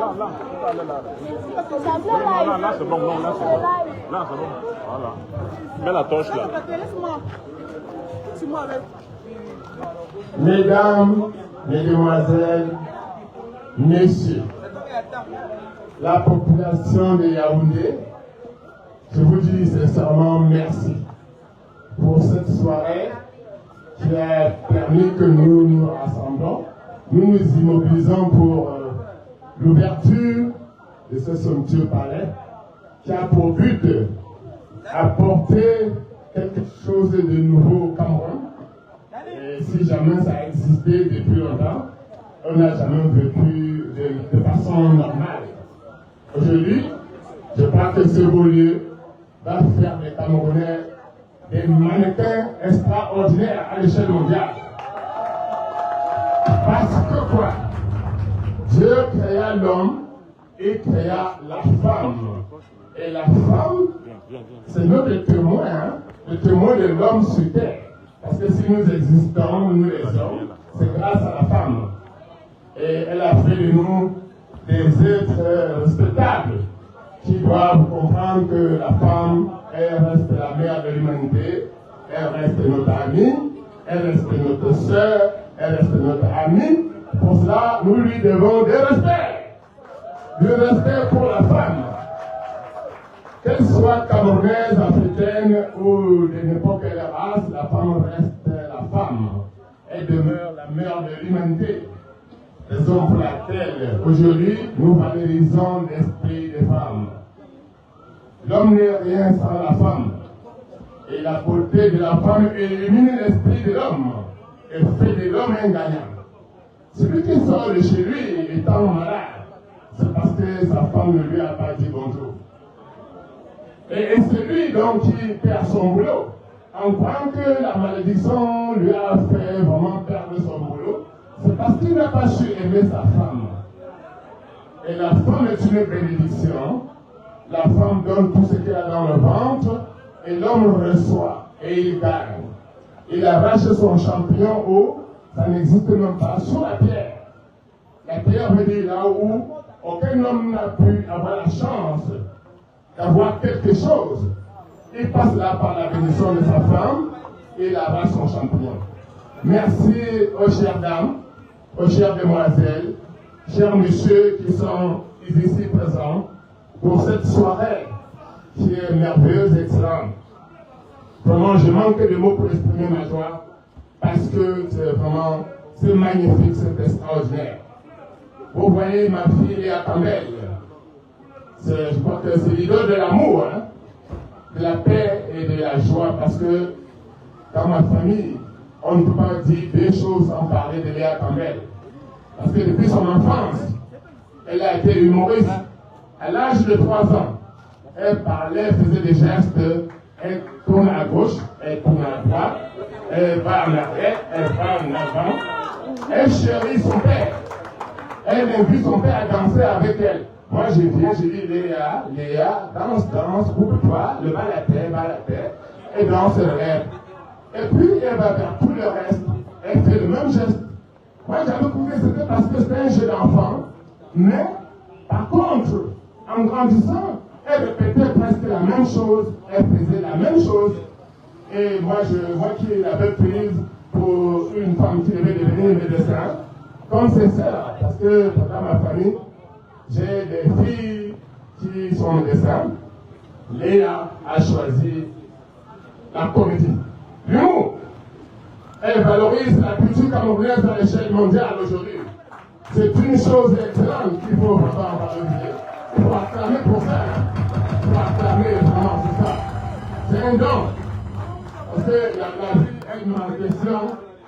Là, c'est bon, non, là, c'est bon. Là, c'est bon. Voilà. Mets la torche là. Mesdames, Mesdemoiselles, Messieurs, la population de Yaoundé, je vous dis sincèrement merci pour cette soirée qui a permis que nous nous rassemblons. Nous nous immobilisons pour l'ouverture de ce somptueux palais qui a pour but d'apporter quelque chose de nouveau au Cameroun. Et si jamais ça a existé depuis longtemps, on n'a jamais vécu de façon normale. Aujourd'hui, je crois que ce beau lieu va faire des Camerounais des mannequins extraordinaires à l'échelle mondiale. Parce que quoi? Dieu créa l'homme et créa la femme. Et la femme, c'est notre témoin, hein, le témoin de l'homme sur terre. Parce que si nous existons, nous les hommes, c'est grâce à la femme. Et elle a fait de nous des êtres respectables qui doivent comprendre que la femme, elle reste la mère de l'humanité, elle reste notre amie, elle reste notre sœur, elle reste notre amie. Pour cela, nous lui devons du respect pour la femme. Qu'elle soit camerounaise, africaine ou de n'importe quelle race, la femme reste la femme. Elle demeure la mère de l'humanité. Raison pour laquelle aujourd'hui nous valorisons l'esprit des femmes. L'homme n'est rien sans la femme. Et la beauté de la femme élimine l'esprit de l'homme et fait de l'homme un gagnant. Celui qui sort de chez lui étant malade, c'est parce que sa femme ne lui a pas dit bonjour. Et celui donc qui perd son boulot, en croyant que la malédiction lui a fait vraiment perdre son boulot, c'est parce qu'il n'a pas su aimer sa femme. Et la femme est une bénédiction. La femme donne tout ce qu'elle a dans le ventre et l'homme reçoit et il gagne. Il arrache son champignon haut, ça n'existe même pas sur la pierre. La pierre veut dire là où aucun homme n'a pu avoir la chance d'avoir quelque chose. Il passe là par la bénédiction de sa femme et il arrache son champignon. Merci aux chères dames, aux chères demoiselles, chers messieurs qui sont ici présents pour cette soirée qui est merveilleuse, excellente. Vraiment, je manque de mots pour exprimer ma joie parce que c'est magnifique, c'est extraordinaire. Vous voyez ma fille Léa Campbell. Je crois que c'est l'idole de l'amour, hein, de la paix et de la joie parce que dans ma famille, on ne peut pas dire deux choses sans parler de Léa Campbell. Parce que depuis son enfance, elle a été humoriste. À l'âge de 3 ans, elle parlait, faisait des gestes, elle tourne à gauche, elle tourne à droite, elle va en arrière, elle va en avant. Elle chérit son père. Elle invite son père à danser avec elle. Moi, je viens, je dis, Léa, danse, coupe-toi, le bas la tête, et danse le rêve. Et puis, elle va vers tout le reste. Elle fait le même geste. Moi, j'avais trouvé que c'était parce que c'était un jeu d'enfant. Mais, par contre, en grandissant, elle répétait presque la même chose. Elle faisait la même chose. Et moi qui l'avais prise pour une femme qui devait devenir médecin, comme c'est ça, parce que dans ma famille, j'ai des filles qui sont médecins. Léa a choisi la comédie. L'humour. Elle valorise la culture camerounaise à l'échelle mondiale aujourd'hui. C'est une chose excellente qu'il faut vraiment valoriser. Il faut acclamer pour ça. Il faut acclamer vraiment pour ça. C'est un don. Parce que la vie est une question.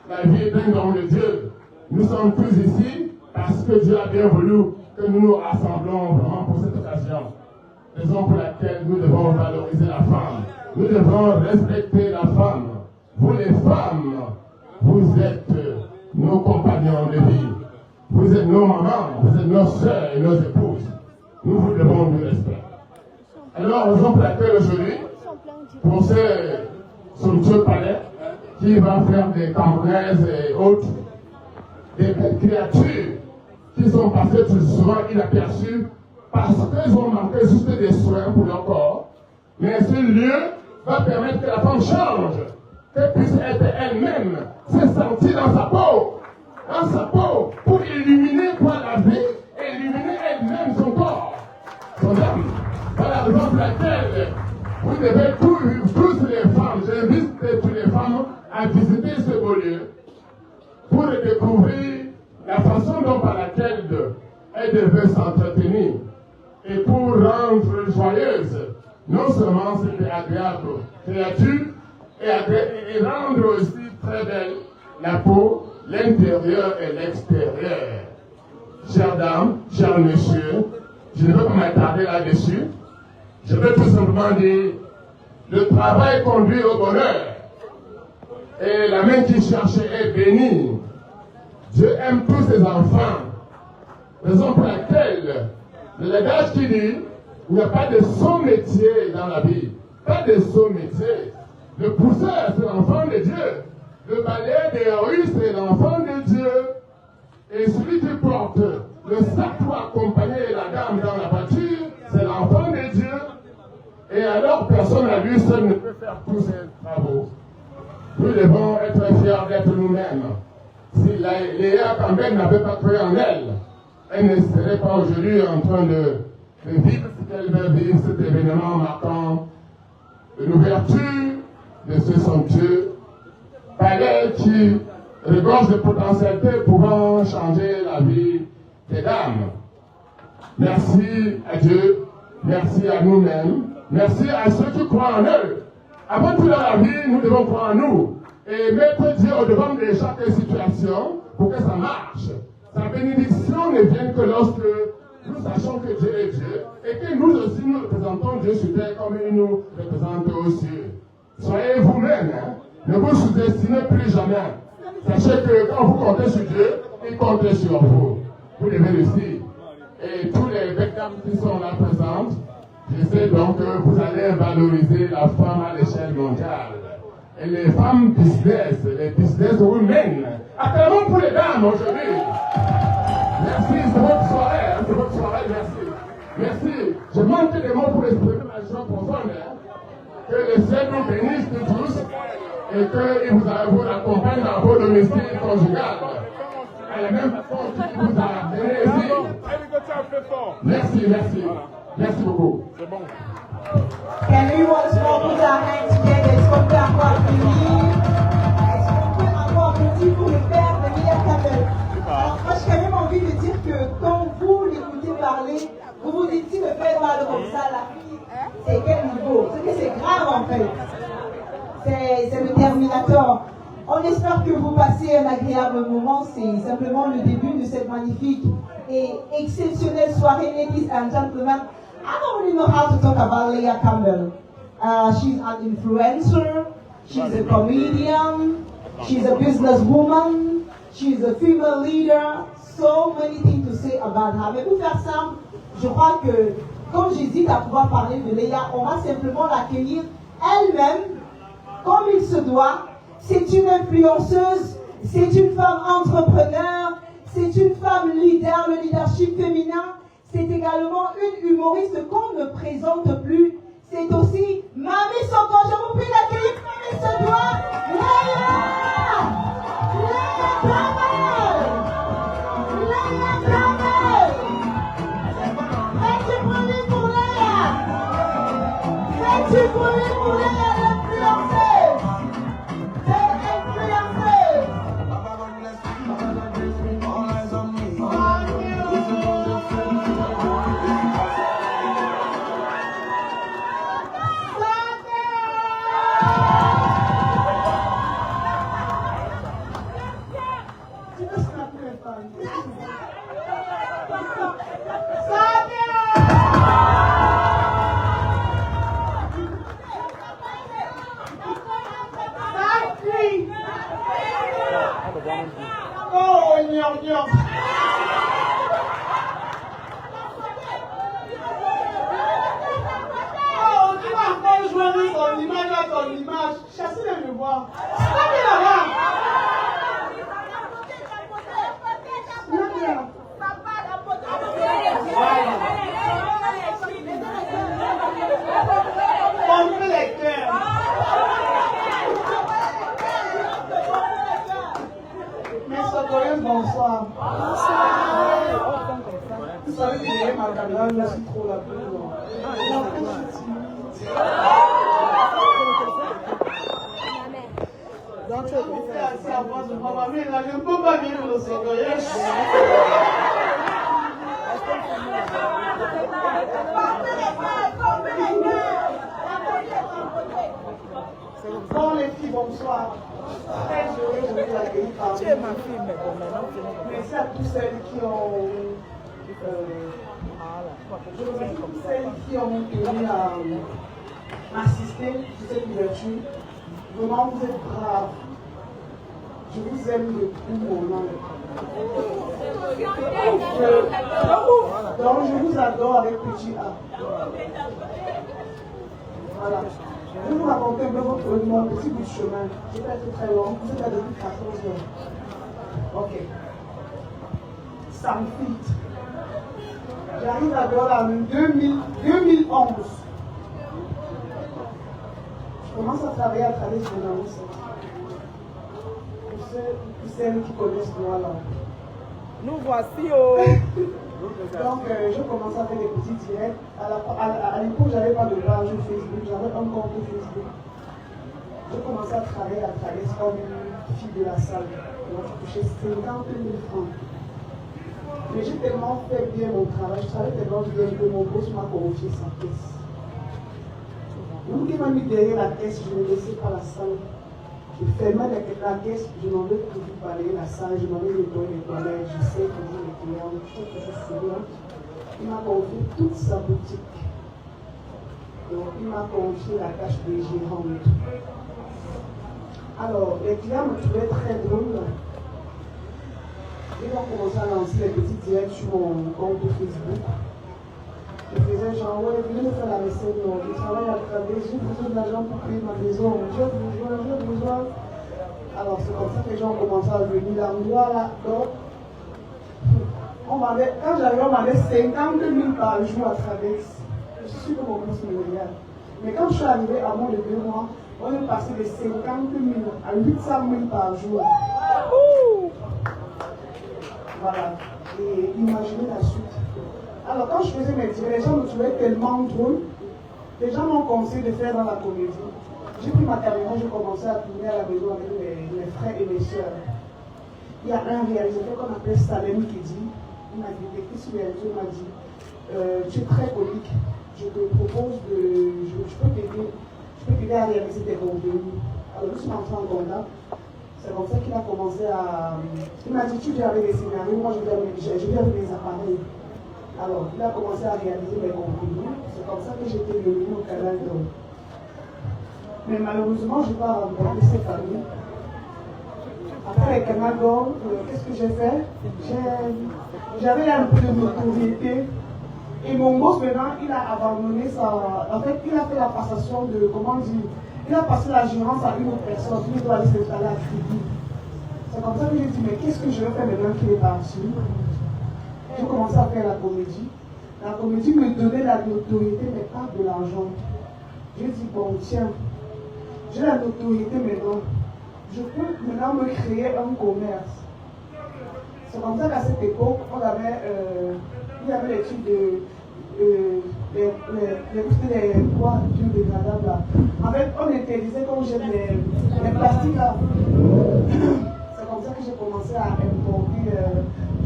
La vie est un don de Dieu. Nous sommes tous ici parce que Dieu a bien voulu que nous nous rassemblons vraiment pour cette occasion. Raison pour laquelle nous devons valoriser la femme. Nous devons respecter la femme. Vous les femmes, vous êtes nos compagnons de vie. Vous êtes nos mamans, vous êtes nos sœurs et nos épouses. Nous vous devons du respect. Alors, raison pour laquelle aujourd'hui, pour ce somptueux palais, qui va faire des Camerounaises et autres, des créatures qui sont passés souvent inaperçus parce qu'ils ont manqué juste des soins pour leur corps. Mais ce lieu va permettre que la femme change, qu'elle puisse être elle-même, se sentir dans sa peau, pour illuminer la vie et illuminer elle-même son corps, son âme. Voilà la raison pour laquelle vous devez tous les femmes, j'invite toutes les femmes à visiter ce beau lieu pour découvrir la façon dont par laquelle elle devait s'entretenir et pour rendre joyeuse non seulement cette agréable créature et rendre aussi très belle la peau, l'intérieur et l'extérieur. Chères dames, chers messieurs, je ne veux pas m'attarder là-dessus. Je veux tout simplement dire, le travail conduit au bonheur. Et la main qui cherche est bénie. Dieu aime tous ses enfants. Raison pour laquelle le langage qui dit, il n'y a pas de son métier dans la vie. Pas de son métier. Le pousseur, c'est l'enfant de Dieu. Le balayeur des rues, c'est l'enfant de Dieu. Et celui qui porte le sac pour accompagner la dame dans la voiture, c'est l'enfant de Dieu. Et alors, personne à lui seul ne peut faire tous ces travaux. Nous devons être fiers d'être nous-mêmes. Si Léa Campbell n'avait pas cru en elle, elle ne serait pas aujourd'hui en train de vivre ce qu'elle veut vivre, cet événement marquant l'ouverture de ce somptueux palais qui regorge de potentialités pouvant changer la vie des dames. Merci à Dieu, merci à nous-mêmes, merci à ceux qui croient en eux. Avant tout dans la vie, nous devons croire en nous et mettre Dieu au-devant de chaque situation pour que ça marche. Sa bénédiction ne vient que lorsque nous sachons que Dieu est Dieu et que nous aussi nous représentons Dieu sur terre comme il nous représente aux cieux. Soyez vous-même, hein? Ne vous sous-estimez plus jamais. Sachez que quand vous comptez sur Dieu, il compte sur vous. Vous devez réussir. Et tous les belles dames qui sont là présentes, je sais donc que vous allez valoriser la femme à l'échelle mondiale. Et les femmes business, les business women. Acclamons pour les dames aujourd'hui. Merci, c'est votre soirée, hein, c'est votre soirée, merci. Merci. Je manque des mots pour exprimer ma joie profonde. Hein. Que le ciel nous bénisse tous et qu'il vous accompagne dans vos domiciles conjugales. À la même façon qu'il vous a béni ici. Merci, merci. Merci beaucoup. C'est bon. Can we once more put our hands together? Est-ce qu'on peut encore applaudir? Est-ce qu'on peut encore applaudir pour le père de Léa Campbell? Alors, moi, j'ai quand même envie de dire que quand vous l'écoutez parler, vous vous dites si le père parle comme ça, la fille, c'est quel niveau? C'est que c'est grave en fait. C'est le Terminator. On espère que vous passez un agréable moment. C'est simplement le début de cette magnifique et exceptionnelle soirée, ladies and gentlemen. I don't really know how to talk about Léa Campbell. She's an influencer, she's a comedian, she's a businesswoman, she's a female leader. So many things to say about her. Mais pour faire simple, je crois que quand j'hésite à pouvoir parler de Léa, on va simplement l'accueillir elle-même comme il se doit. C'est une influenceuse, c'est une femme entrepreneur, c'est une femme leader, le leadership féminin. C'est également une humoriste qu'on ne présente plus. C'est aussi Mamie Soko. Je vous prie d'accueillir comme il se doit. Léa Campbell. Léa Campbell. Faites du bruit pour Léa. Faites du bruit pour Léa, l'influenceuse. C'est l'influenceuse. savez que j'ai ma caméra, je suis trop la plus. Donc, je vais assez à voir de maman, mais là, je ne peux pas venir le secret. Bon les filles, bonsoir. Très heureux de vous accueillir parmi nous. Ma fille, mais bon, merci à tous celles qui ont je remercie toutes celles qui ont tenu à m'assister sur cette ouverture. Vraiment, vous êtes braves. Je vous aime de tout mon âme. Donc, je vous adore avec petit A. Voilà. Je vais vous raconter un peu mon petit bout de chemin. Je ne vais pas être très long. Vous êtes là depuis 14 heures. Ok. Ça me fit. J'arrive à Douala en 2011. Je commence à travailler à travers ce journaliste. Pour celles qui connaissent Douala. Nous voici au... Donc, je commence à faire des petits directs. À l'époque, je n'avais pas de page Facebook, j'avais un compte Facebook. Je commençais à travailler à travers comme une fille de la salle. Donc, je touchais 50 000 francs. Mais j'ai tellement fait bien mon travail, je travaillais tellement bien que mon boss m'a confié sa caisse. L'homme qui m'a mis derrière la caisse, je ne laissais pas la salle. Je fermais la caisse, je m'en vais pour balayer la salle, je m'en vais nettoyer les toilettes, je sais que les clients, je faisais sérieux. Il m'a confié toute sa boutique. Donc il m'a confié la tâche de gérant et tout. Alors, les clients me trouvaient très drôle. Ils ont commencé à lancer les petits directs sur mon compte Facebook. Je faisais genre, ouais, venez me faire la recette, non, je travaille à travers, j'ai besoin d'argent pour payer ma maison, j'ai besoin. Alors c'est comme ça que les gens ont commencé à venir là, voilà. Donc, quand j'arrivais, on m'avait 50 000 par jour à travers. Je suis sûr que mon boss me regarde. Mais quand je suis arrivée à moins de 2 mois, on est passé de 50 000 à 800 000 par jour. Voilà. Et imaginez la suite. Alors quand je faisais mes tirs, les gens me trouvaient tellement drôle. Les gens m'ont conseillé de faire dans la comédie. J'ai pris ma caméra, j'ai commencé à tourner à la maison avec mes frères et mes soeurs. Il y a un réalisateur qu'on appelle Salem qui dit, il m'a dit, qu'est-ce que il m'a dit, tu es très comique. Je te propose de, je peux t'aider à réaliser tes contenus. Alors je suis entré en contact. C'est comme ça qu'il a commencé à... Il m'a dit, tu viens avec des scénarios, moi je viens avec des appareils. Alors, il a commencé à réaliser mes contenus. C'est comme ça que j'étais devenu au canal d'Or. Mais malheureusement, je n'ai pas remporté cette année. Après le canal d'Or, qu'est-ce que j'ai fait? J'avais un peu de notoriété. Et mon boss, maintenant, il a abandonné sa... En fait, il a fait la passation de... Comment dire? Il a passé la gérance à une autre personne. Il doit aller s'installer à Crédit. C'est comme ça que j'ai dit, mais qu'est-ce que je vais faire maintenant qu'il est parti? J'ai commencé à faire la comédie. La comédie me donnait la notoriété, mais pas de l'argent. J'ai dit, bon, tiens, j'ai la notoriété maintenant. Je peux maintenant me créer un commerce. C'est comme ça qu'à cette époque, il y avait les trucs les poids biodégradables là. En fait, on interdisait qu'on jette les plastiques là. C'est comme ça que j'ai commencé à importer.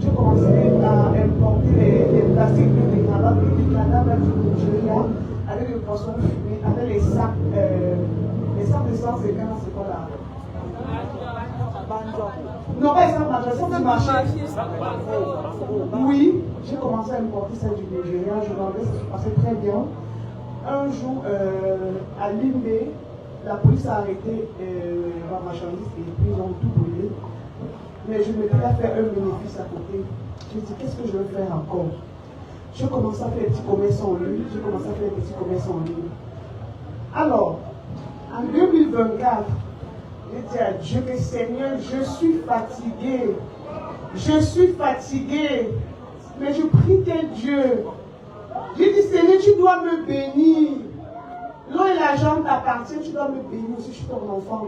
J'ai commencé à importer les plastiques biodégradables du Nigeria avec le poisson fumé, avec les sacs de 150, c'est quoi là? Non, pas les sacs banjo, c'est du marché. Oui, j'ai commencé à importer ça du Nigeria, je vendais, ça se passait très bien. Un jour, à Limbe, la police a arrêté ma marchandise et puis ils ont tout brûlé. Mais je me dis à faire un bénéfice à côté. Je me dis, qu'est-ce que je vais faire encore? Je commence à faire des petits commerces en ligne. Alors, en 2024, j'ai dit à Dieu que Seigneur, je suis fatigué. Mais je prie que Dieu. J'ai dit, Seigneur, tu dois me bénir. L'eau et l'argent t'appartiennent, tu dois me bénir aussi, je suis ton enfant.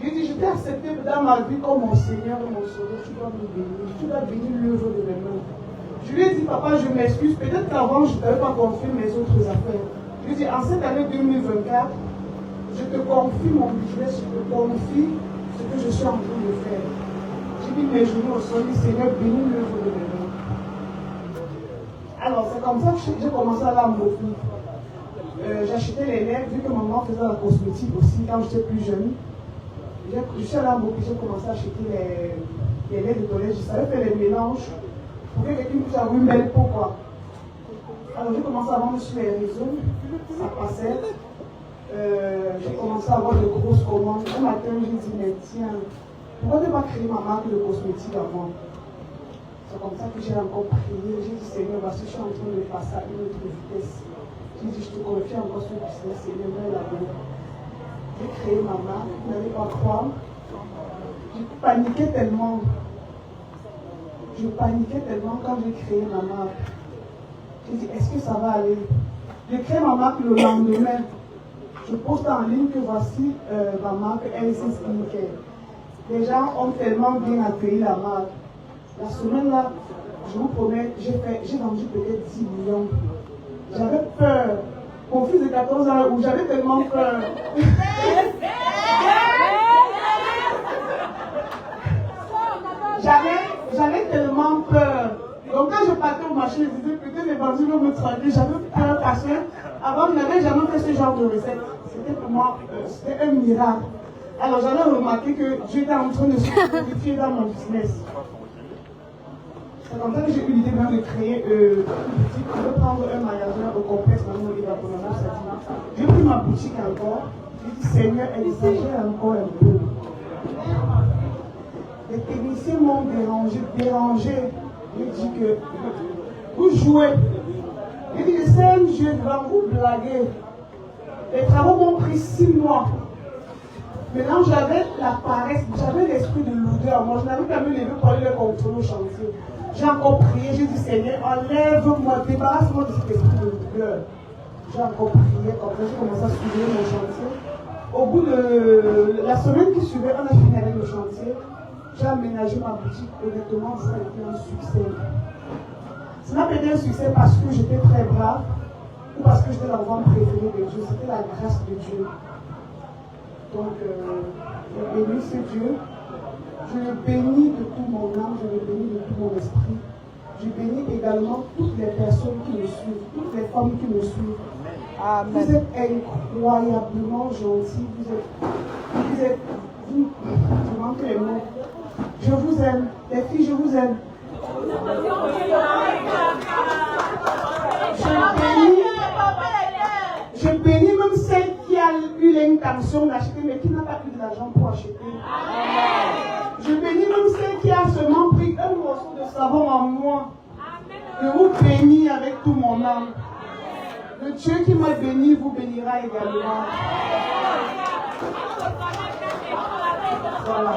J'ai dit, je t'ai accepté dans ma vie comme mon Seigneur et mon Sauveur, tu dois me bénir. Tu dois bénir l'œuvre de mes mains. Je lui ai dit, papa, je m'excuse. Peut-être qu'avant, je ne t'avais pas confié mes autres affaires. Je lui ai dit, en cette année 2024, je te confie mon business, je te confie ce que je suis en train de faire. J'ai mis mes genoux au sol, Seigneur, bénis l'œuvre de mes mains. Alors, c'est comme ça que j'ai commencé à l'embaucher. J'achetais les lèvres, vu que maman faisait la cosmétique aussi quand j'étais plus jeune. Je suis allée en boutique, j'ai commencé à acheter les laits de collège. Je savais faire les mélanges pour que quelqu'un puisse avoir une belle peau, quoi. Alors j'ai commencé à vendre sur les réseaux, ça passait. J'ai commencé à avoir de grosses commandes. Un matin, j'ai dit, mais tiens, pourquoi ne pas créer ma marque de cosmétiques avant? C'est comme ça que j'ai encore prié. J'ai dit, Seigneur, voici, je suis en train de passer à une autre vitesse. J'ai dit, je te confie encore ce business, Seigneur, mets la main. J'ai créé ma marque, vous n'allez pas croire. Je paniquais tellement. Je paniquais tellement quand j'ai créé ma marque. J'ai dit, est-ce que ça va aller? J'ai créé ma marque le lendemain. Je poste en ligne que voici ma marque LC Skincare. Les gens ont tellement bien accueilli la marque. La semaine-là, je vous promets, j'ai vendu peut-être 10 millions. J'avais peur. Mon fils de 14 ans, où j'avais tellement peur. J'avais tellement peur. Donc quand je partais au marché, je disais peut-être les bandits vont me tranquille. J'avais peur parce que avant, je n'avais jamais fait ce genre de recette. C'était pour moi, c'était un miracle. Alors j'avais remarqué que Dieu était en train de se modifier dans mon business. C'est comme ça que j'ai eu l'idée même de créer une boutique. Je veux prendre un magasin au complexe maintenant il va pour la J'ai pris ma boutique encore. J'ai dit Seigneur, elle exagère encore un peu. Les techniciens m'ont dérangé. J'ai dit que vous jouez. J'ai dit, je sais, je vais vous blaguer. Les travaux m'ont pris 6 mois. Maintenant, j'avais la paresse, j'avais l'esprit de lourdeur. Moi, je n'avais pas me lever pour aller le contrôler au chantier. J'ai encore prié, j'ai dit, Seigneur, enlève-moi, débarrasse-moi de cet esprit de lourdeur. J'ai encore prié, comme ça, j'ai commencé à suivre mon chantier. Au bout de la semaine qui suivait, on a fini avec le chantier. J'ai aménagé ma boutique, honnêtement, ça a été un succès. Ça n'a pas été un succès parce que j'étais très brave ou parce que j'étais l'enfant préféré de Dieu. C'était la grâce de Dieu. Donc, je bénis ce Dieu. Je le bénis de tout mon âme, je le bénis de tout mon esprit. Je bénis également toutes les personnes qui me suivent, toutes les femmes qui me suivent. Amen. Vous êtes incroyablement gentils. Je manque les mots. Je vous aime. Les filles, je vous aime. Je bénis même celle qui a eu l'intention d'acheter mais qui n'a pas eu de l'argent pour acheter. Je bénis même celle qui a seulement pris un morceau de savon en moi. Je vous bénis avec tout mon âme. Le Dieu qui m'a béni vous bénira également. Voilà.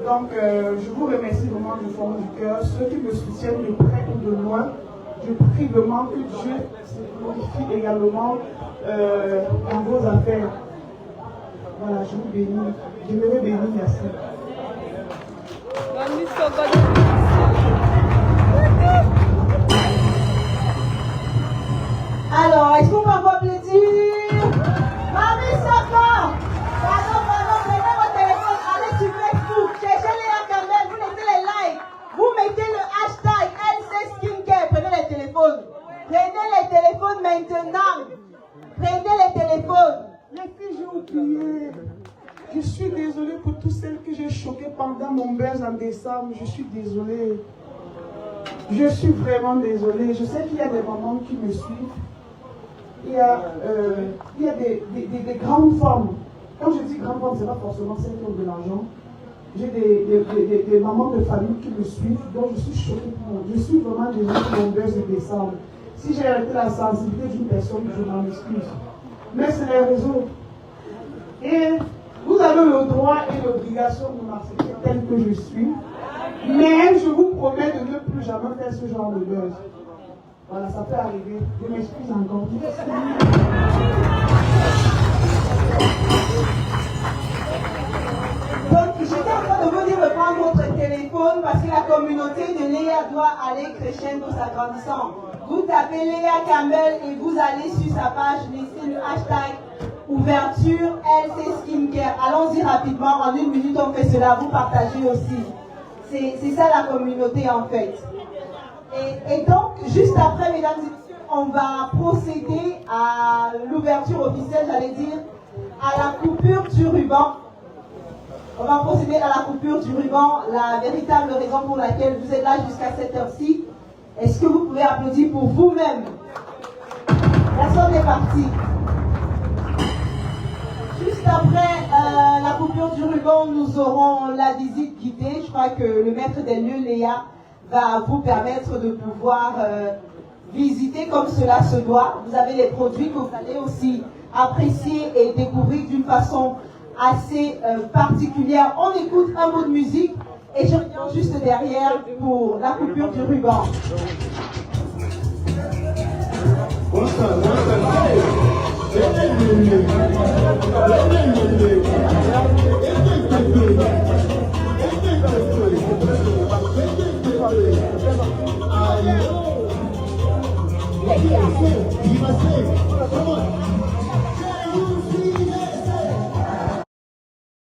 Donc, je vous remercie vraiment du fond du cœur. Ceux qui me soutiennent de près ou de loin, je prie vraiment que Dieu se glorifie également dans vos affaires. Voilà, je vous bénis. Je me bénis, merci. Alors, est-ce qu'on peut avoir plaisir? Mamie Saka! Pardon, prenez votre téléphone, allez sur Facebook, cherchez Léa Campbell, vous mettez les likes, vous mettez le hashtag LC Skincare, prenez les téléphones. Prenez les téléphones maintenant. Prenez les téléphones. Les filles, j'ai oublié. Je suis désolée pour toutes celles que j'ai choquées pendant mon buzz en décembre. Je suis désolée. Je suis vraiment désolée. Je sais qu'il y a des mamans qui me suivent. Il y a des grandes femmes. Quand je dis grandes femmes, ce n'est pas forcément celles qui ont de l'argent. J'ai des mamans de famille qui me suivent, donc je suis choquée pour moi. Je suis vraiment désolée pour mon buzz de décembre. Si j'ai arrêté la sensibilité d'une personne, je m'en excuse. Mais c'est les réseaux. Et vous avez le droit et l'obligation de m'accepter tel que je suis. Mais je vous promets de ne plus jamais faire ce genre de buzz. Voilà, ça peut arriver. Je m'excuse encore. Donc, j'étais en train de vous dire de prendre votre téléphone parce que la communauté de Léa doit aller crescendo s'agrandissant. Vous tapez Léa Campbell et vous allez sur sa page, laissez le hashtag ouverture LC Skincare. Allons-y rapidement, en 1 minute on fait cela, vous partagez aussi. C'est ça la communauté en fait. Et donc, juste après, mesdames et messieurs, on va procéder à l'ouverture officielle, j'allais dire, à la coupure du ruban. On va procéder à la coupure du ruban, la véritable raison pour laquelle vous êtes là jusqu'à cette heure-ci. Est-ce que vous pouvez applaudir pour vous-même? La sonde est partie. Juste après la coupure du ruban, nous aurons la visite guidée. Je crois que le maître des lieux, Léa, va vous permettre de pouvoir visiter comme cela se doit. Vous avez les produits que vous allez aussi apprécier et découvrir d'une façon assez particulière. On écoute un mot de musique et je reviens juste derrière pour la coupure du ruban. Come on.